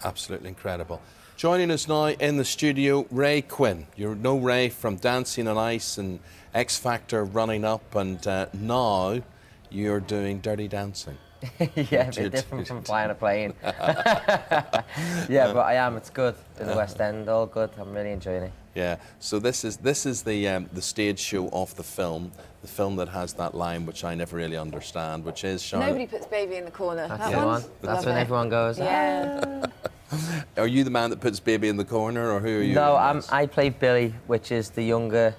Absolutely incredible. Joining us now in the studio, Ray Quinn. You know Ray from Dancing on Ice and X Factor running up, and now you're doing Dirty Dancing. Yeah, a bit different from flying a plane. Yeah, but I am. It's good in the West End. All good. I'm really enjoying it. Yeah. So this is the stage show of the film that has that line which I never really understand, which is Charlotte. Nobody puts baby in the corner. That's the one. That's when everyone goes. Yeah. Are you the man that puts baby in the corner, or who are you? No, I play Billy, which is the younger,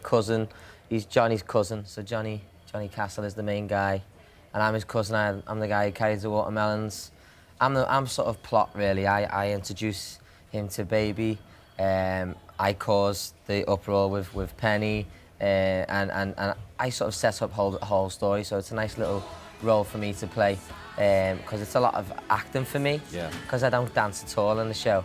cousin. He's Johnny's cousin. So Johnny Castle is the main guy, and I'm his cousin. I'm the guy who carries the watermelons. I'm sort of plot really. I introduce him to baby. I cause the uproar with Penny, and I sort of set up the whole story. So it's a nice little role for me to play. Because it's a lot of acting for me, because I don't dance at all in the show,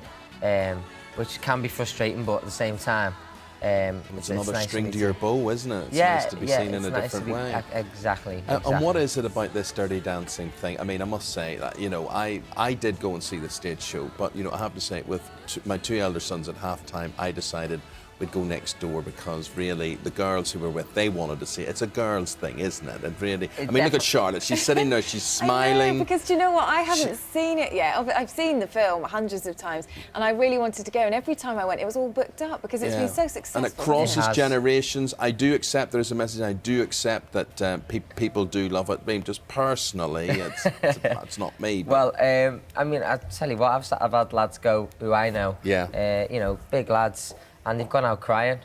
which can be frustrating, but at the same time... it's another nice string to your bow, isn't it? It's nice to be seen in a different way. Exactly. And what is it about this Dirty Dancing thing? I mean, I must say that, you know, I did go and see the stage show, but, you know, I have to say, with my two elder sons at halftime, I decided we'd go next door, because really the girls who were with, they wanted to see it. It's a girls thing, isn't it? And really, I mean, look at Charlotte. She's sitting there, she's smiling. I know, because do you know what? I haven't seen it yet. I've seen the film hundreds of times, and I really wanted to go. And every time I went, it was all booked up because it's been so successful. And it crosses generations. I do accept there's a message. I do accept that people do love it. I mean, just personally, it's not me. But. Well, I mean, I tell you what, I've had lads go who I know. Yeah. You know, big lads. And they've gone out crying.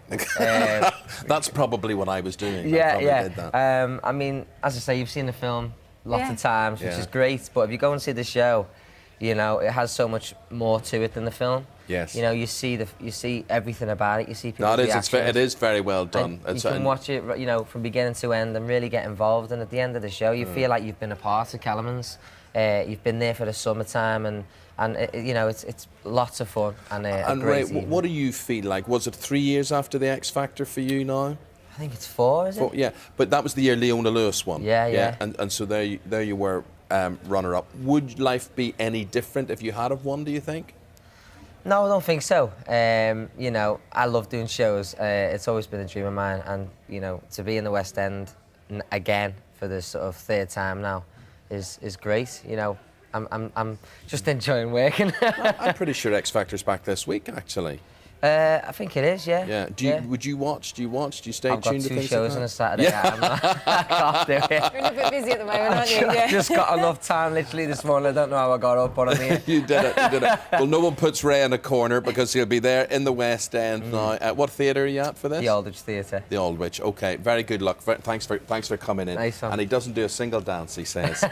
That's probably what I was doing. Yeah, Did that. I mean, as I say, you've seen the film lots of times, which is great. But if you go and see the show, you know, it has so much more to it than the film. Yes. You know, you see everything about it. You see people's reactions. It is very well done. You can watch it, you know, from beginning to end and really get involved. And at the end of the show, you feel like you've been a part of Kellerman's. You've been there for the summertime, and you know, it's lots of fun and a great evening. What do you feel like? Was it 3 years after the X Factor for you now? I think it's 4, is it? Yeah, but that was the year Leona Lewis won. Yeah. And so there you were, runner-up. Would life be any different if you had have won, do you think? No, I don't think so. You know, I love doing shows. It's always been a dream of mine, and you know, to be in the West End again for the sort of 3rd time now is great. You know, I'm just enjoying working. I'm pretty sure X Factor's back this week, actually. I think it is, yeah. Yeah. Would you watch? Do you stay I've tuned to things? I've got 2 shows on a Saturday. Yeah. I can't do it. You're a bit busy at the moment, aren't you? I've just got enough time, literally, this morning. I don't know how I got up, but I'm here. You did it. Well, no one puts Ray in a corner, because he'll be there in the West End now. At what theatre are you at for this? The Aldwych Theatre. The Aldwych. Okay. Very good luck. Thanks for coming in. Nice one. And he doesn't do a single dance, he says.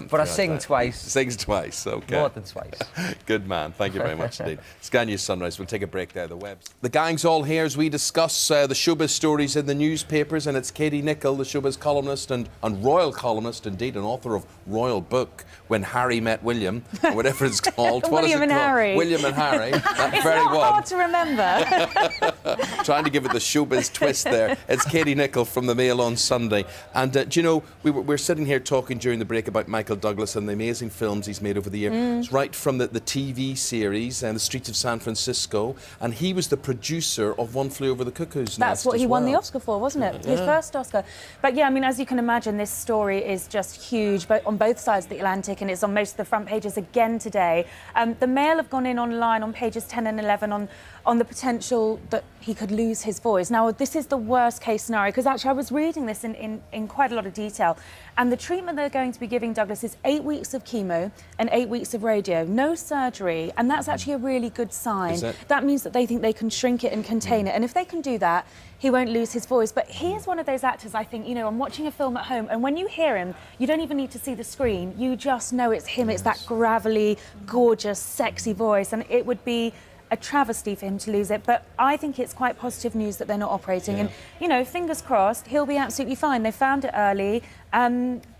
But I sing twice. Sings twice. Okay. More than twice. Good man. Thank you very much indeed. Sky News Sunrise. We'll take a break there. The webs. The gang's all here as we discuss the showbiz stories in the newspapers, and it's Katie Nicholl, the showbiz columnist and royal columnist, indeed, and author of Royal Book, When Harry Met William, or whatever it's called. William and Harry. William and Harry. That it's very not one. hard to remember. Trying to give it the showbiz twist there. It's Katie Nicholl from the Mail on Sunday. And do you know, we're sitting here talking during the break about Michael Douglas and the amazing films he's made over the years. Right from the TV series and The Streets of San Francisco, and he was the producer of One Flew Over the Cuckoo's Nest. That's what he won the Oscar for, wasn't it? His first Oscar. But yeah, I mean, as you can imagine, this story is just huge, but on both sides of the Atlantic, and it's on most of the front pages again today. The Mail have gone in online on pages 10 and 11 on the potential that he could lose his voice. Now, this is the worst case scenario, because actually I was reading this in quite a lot of detail, and the treatment they're going to be giving Douglas is 8 weeks of chemo and 8 weeks of radio, no surgery, and that's actually a really good sign. Is it? That means that they think they can shrink it and contain it, and if they can do that, he won't lose his voice. But he is one of those actors, I think, you know, I'm watching a film at home, and when you hear him, you don't even need to see the screen, you just know it's him. It's that gravelly, gorgeous, sexy voice, and it would be a travesty for him to lose it, but I think it's quite positive news that they're not operating. And, you know, fingers crossed, he'll be absolutely fine. They found it early.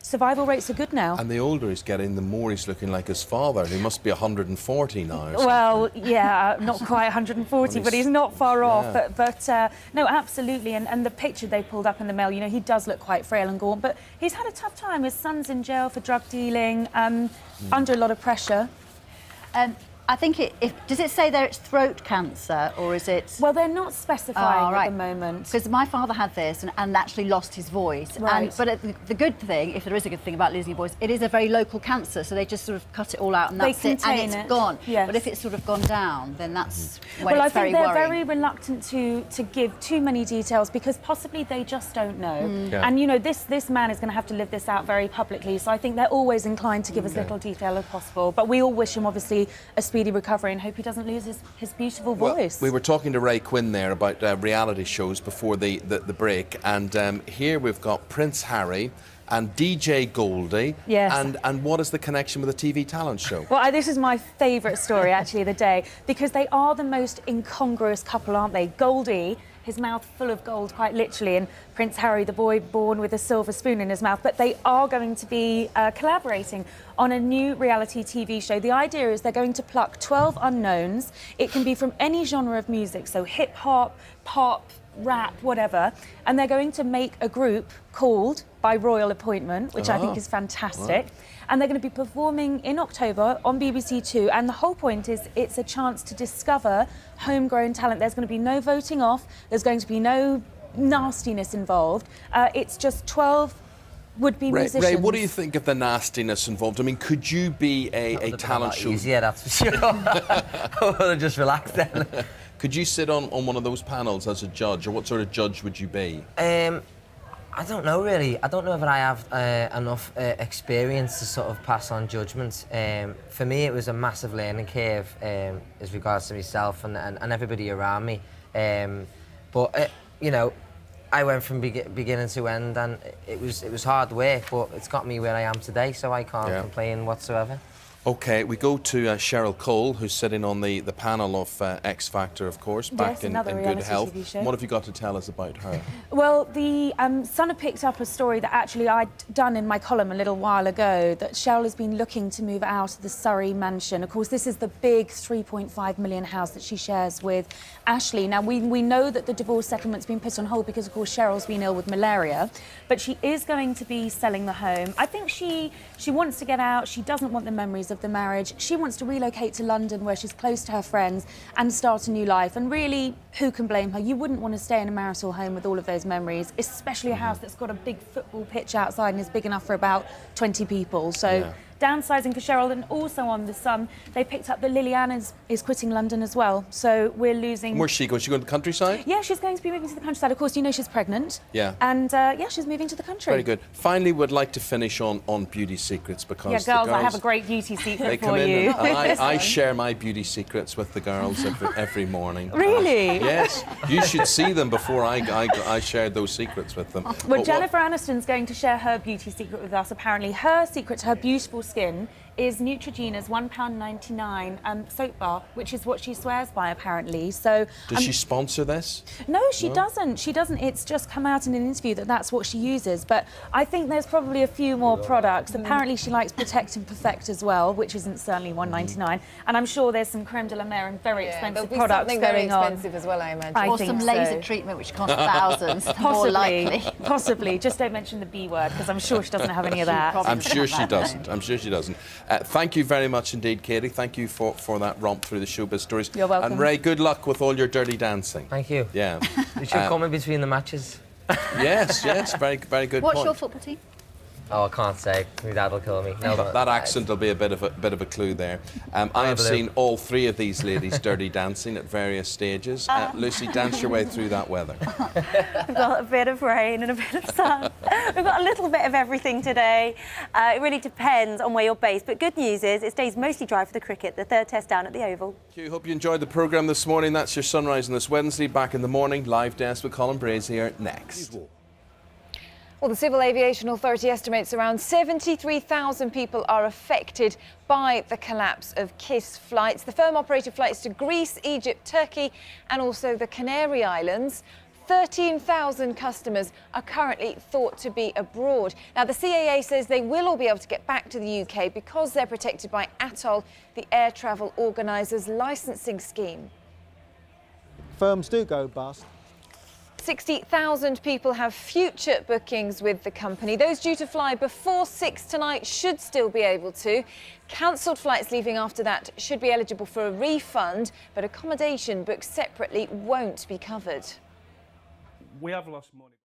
Survival rates are good now. And the older he's getting, the more he's looking like his father, who must be 140 now. Well, yeah, not quite 140, but he's not far off. But no, absolutely. And the picture they pulled up in the Mail, you know, he does look quite frail and gaunt, but he's had a tough time. His son's in jail for drug dealing, under a lot of pressure. I think does it say there it's throat cancer or is it? Well, they're not specifying at the moment. Because my father had this and actually lost his voice. Right. But the good thing, if there is a good thing about losing your voice, it is a very local cancer, so they just sort of cut it all out and that's it, and it's gone. Yes. But if it's sort of gone down, then that's when Well, it's I think very they're worrying. very reluctant to give too many details because possibly they just don't know. Yeah. And you know, this man is going to have to live this out very publicly. So I think they're always inclined to give as little detail as possible. But we all wish him obviously a speedy recovery and hope he doesn't lose his beautiful voice. We were talking to Ray Quinn there about reality shows before the break, and here we've got Prince Harry and DJ Goldie. Yes. And what is the connection with the TV talent show? Well, this is my favourite story actually of the day because they are the most incongruous couple, aren't they? Goldie, his mouth full of gold, quite literally, and Prince Harry, the boy born with a silver spoon in his mouth. But they are going to be collaborating on a new reality TV show. The idea is they're going to pluck 12 unknowns. It can be from any genre of music, so hip hop, pop, rap, whatever. And they're going to make a group called By Royal Appointment, which I think is fantastic. Wow. And they're going to be performing in October on BBC Two. And the whole point is it's a chance to discover homegrown talent. There's going to be no voting off. There's going to be no nastiness involved. It's just 12 would-be musicians. Ray, what do you think of the nastiness involved? I mean, could you be a talent show? Yeah, that's for sure. I would have just relaxed then. Could you sit on one of those panels as a judge, or what sort of judge would you be? I don't know really. I don't know if I have enough experience to sort of pass on judgment. For me, it was a massive learning curve as regards to myself and everybody around me. But you know, I went from beginning to end, and it was hard work, but it's got me where I am today, so I can't complain whatsoever. OK, we go to Cheryl Cole, who's sitting on the panel of X Factor, of course, back in good health. What have you got to tell us about her? Well, the Sun have picked up a story that actually I'd done in my column a little while ago, that Cheryl has been looking to move out of the Surrey mansion. Of course, this is the big £3.5 million house that she shares with Ashley. Now, we know that the divorce settlement's been put on hold because, of course, Cheryl's been ill with malaria, but she is going to be selling the home. I think she wants to get out. She doesn't want the memories of the marriage. She wants to relocate to London where she's close to her friends and start a new life. And really, who can blame her? You wouldn't want to stay in a marital home with all of those memories, especially a house that's got a big football pitch outside and is big enough for about 20 people. So downsizing for Cheryl. And also on The Sun, they picked up that Liliane is quitting London as well. So we're losing... Where's she going? She going to the countryside? Yeah, she's going to be moving to the countryside. Of course, you know she's pregnant. Yeah. And she's moving to the country. Very good. Finally, would like to finish on beauty secrets because the girls, I have a great beauty secret for you. I share my beauty secrets with the girls every morning. Really? Yes. You should see them before I shared those secrets with them. Well, Jennifer Aniston's going to share her beauty secret with us. Apparently, her secret to her beautiful skin is Neutrogena's £1.99 soap bar, which is what she swears by, apparently. So does she sponsor this? No, she doesn't. She doesn't. It's just come out in an interview that that's what she uses. But I think there's probably a few more products. Apparently, she likes Protect and Perfect as well, which isn't certainly £1.99. And I'm sure there's some creme de la mer and very expensive products something going very expensive on. as well, I imagine. Or some laser treatment which costs thousands. More likely. Possibly. Just don't mention the B word because I'm sure she doesn't have any of that. I'm sure she doesn't. I'm sure she doesn't. Thank you very much indeed, Katie. Thank you for that romp through the showbiz stories. You're welcome. And Ray, good luck with all your dirty dancing. Thank you. Yeah. You should come in between the matches. Yes, very good What's point. your football team? Oh, I can't say. My dad will kill me. No, that accent will be a bit of a clue there. I have seen all three of these ladies dirty dancing at various stages. Lucy, dance your way through that weather. We've got a bit of rain and a bit of sun. We've got a little bit of everything today. It really depends on where you're based. But good news is it stays mostly dry for the cricket, the third test down at the Oval. Hope you enjoyed the programme this morning. That's your Sunrise on this Wednesday. Back in the morning, live desk with Colin Brazier next. Well, the Civil Aviation Authority estimates around 73,000 people are affected by the collapse of KISS flights. The firm operated flights to Greece, Egypt, Turkey and also the Canary Islands. 13,000 customers are currently thought to be abroad. Now, the CAA says they will all be able to get back to the UK because they're protected by ATOL, the air travel organisers' licensing scheme. Firms do go bust. 60,000 people have future bookings with the company. Those due to fly before 6 tonight should still be able to. Cancelled flights leaving after that should be eligible for a refund, but accommodation booked separately won't be covered. We have lost money.